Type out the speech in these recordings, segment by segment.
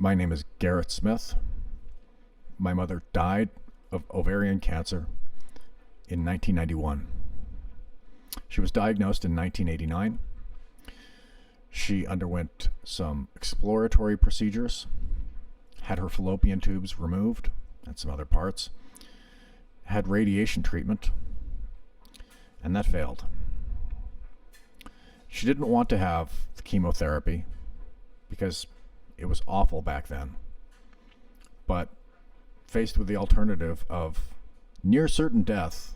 My name is Garrett Smith. My mother died of ovarian cancer in 1991. She was diagnosed in 1989. She underwent some exploratory procedures, had her fallopian tubes removed and some other parts, had radiation treatment, and that failed. She didn't want to have the chemotherapy because it was awful back then. But faced with the alternative of near certain death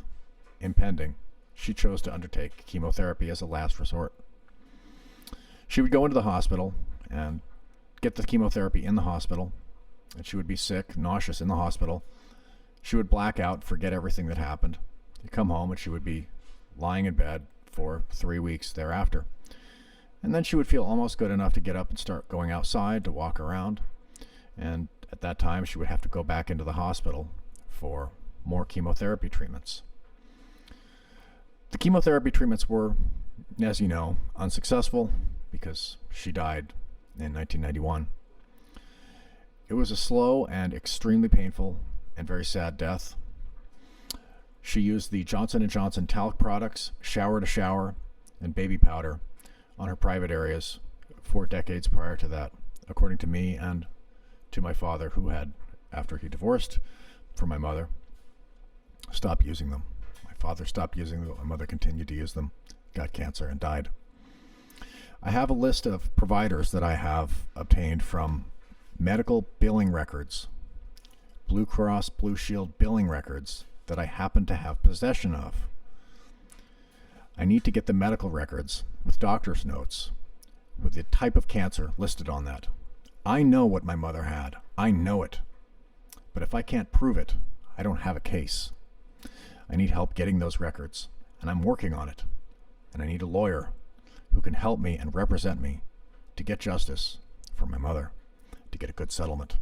impending, she chose to undertake chemotherapy as a last resort. She would go into the hospital and get the chemotherapy in the hospital, and she would be sick, nauseous in the hospital. She would black out, forget everything that happened. She'd come home and she would be lying in bed for 3 weeks thereafter. And then she would feel almost good enough to get up and start going outside to walk around. And at that time, she would have to go back into the hospital for more chemotherapy treatments. The chemotherapy treatments were, as you know, unsuccessful because she died in 1991. It was a slow and extremely painful and very sad death. She used the Johnson & Johnson talc products, shower to shower, and baby powder on her private areas for decades prior to that, according to me and to my father, who had, after he divorced from my mother, stopped using them. My father stopped using them. My mother continued to use them, got cancer, and died. I have a list of providers that I have obtained from medical billing records, Blue Cross Blue Shield billing records that I happen to have possession of. I need to get the medical records with doctor's notes with the type of cancer listed on that. I know what my mother had. I know it. But if I can't prove it, I don't have a case. I need help getting those records, and I'm working on it. And I need a lawyer who can help me and represent me to get justice for my mother, to get a good settlement.